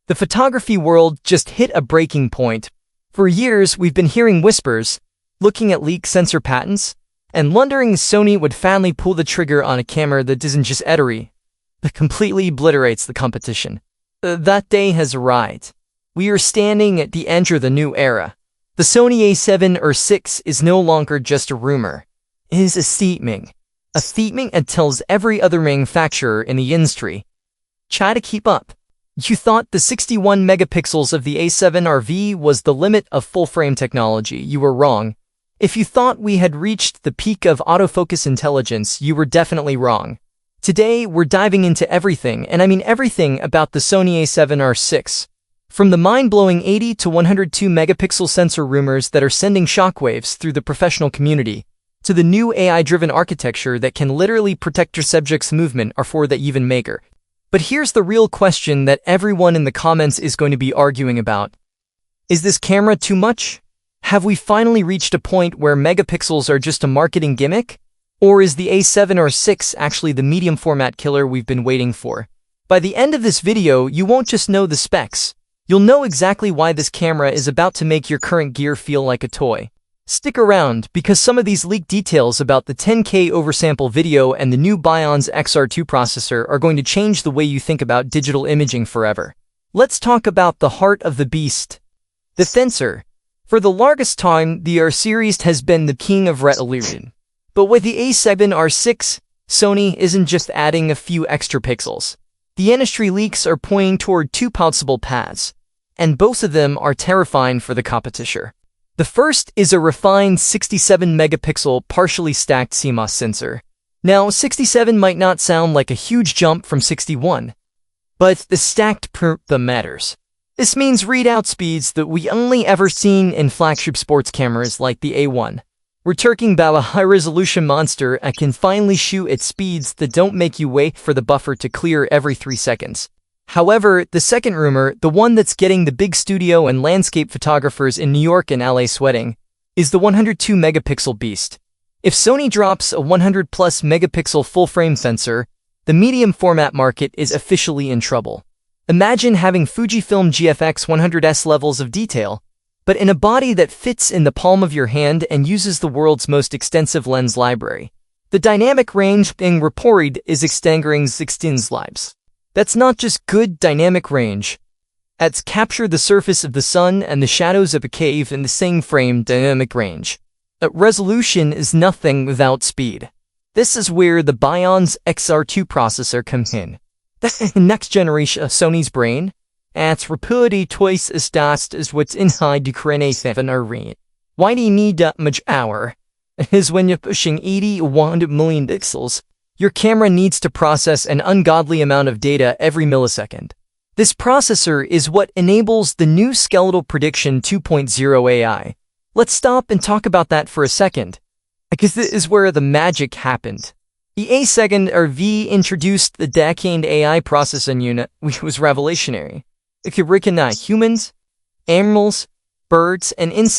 The photography world just hit a breaking point. For years, we've been hearing whispers, looking at leaked sensor patents, and wondering if Sony would finally pull the trigger on a camera that isn't just eddery, but completely obliterates the competition. That day has arrived. We are standing at the end of the new era. The Sony A7R VI is no longer just a rumor. It is a statement. A statement that tells every other manufacturer in the industry, try to keep up. You thought the 61 megapixels of the A7R V was the limit of full-frame technology. You were wrong. If you thought we had reached the peak of autofocus intelligence, you were definitely wrong. Today, we're diving into everything, and I mean everything about the Sony A7R VI. From the mind-blowing 80 to 102 megapixel sensor rumors that are sending shockwaves through the professional community, to the new AI-driven architecture that can literally protect your subject's movement or for the even maker. But here's the real question that everyone in the comments is going to be arguing about. Is this camera too much? Have we finally reached a point where megapixels are just a marketing gimmick? Or is the A7R VI actually the medium format killer we've been waiting for? By the end of this video, you won't just know the specs. You'll know exactly why this camera is about to make your current gear feel like a toy. Stick around, because some of these leaked details about the 10K oversample video and the new BIONZ XR2 processor are going to change the way you think about digital imaging forever. Let's talk about the heart of the beast, the sensor. For the longest time, the R series has been the king of resolution. But with the A7R VI, Sony isn't just adding a few extra pixels. The industry leaks are pointing toward two possible paths, and both of them are terrifying for the competition. The first is a refined 67-megapixel partially stacked CMOS sensor. Now, 67 might not sound like a huge jump from 61, but the stacked part that matters. This means readout speeds that we only ever seen in flagship sports cameras like the A1. We're talking about a high-resolution monster that can finally shoot at speeds that don't make you wait for the buffer to clear every 3 seconds. However, the second rumor, the one that's getting the big studio and landscape photographers in New York and LA sweating, is the 102 megapixel beast. If Sony drops a 100-plus megapixel full-frame sensor, the medium format market is officially in trouble. Imagine having Fujifilm GFX 100S levels of detail, but in a body that fits in the palm of your hand and uses the world's most extensive lens library. The dynamic range being reported is extending 16 lives. That's not just good dynamic range. That's capture the surface of the sun and the shadows of a cave in the same frame dynamic range. That resolution is nothing without speed. This is where the BIONZ XR2 processor comes in. The next generation of Sony's brain, it's reportedly twice as fast as what's inside the current A7R VI. Why do you need that much power? Is when you're pushing 80 or 100 million pixels, your camera needs to process an ungodly amount of data every millisecond. This processor is what enables the new Skeletal Prediction 2.0 AI. Let's stop and talk about that for a second, because this is where the magic happened. The A7R VI introduced the decade AI processing unit, which was revolutionary. It could recognize humans, animals, birds, and insects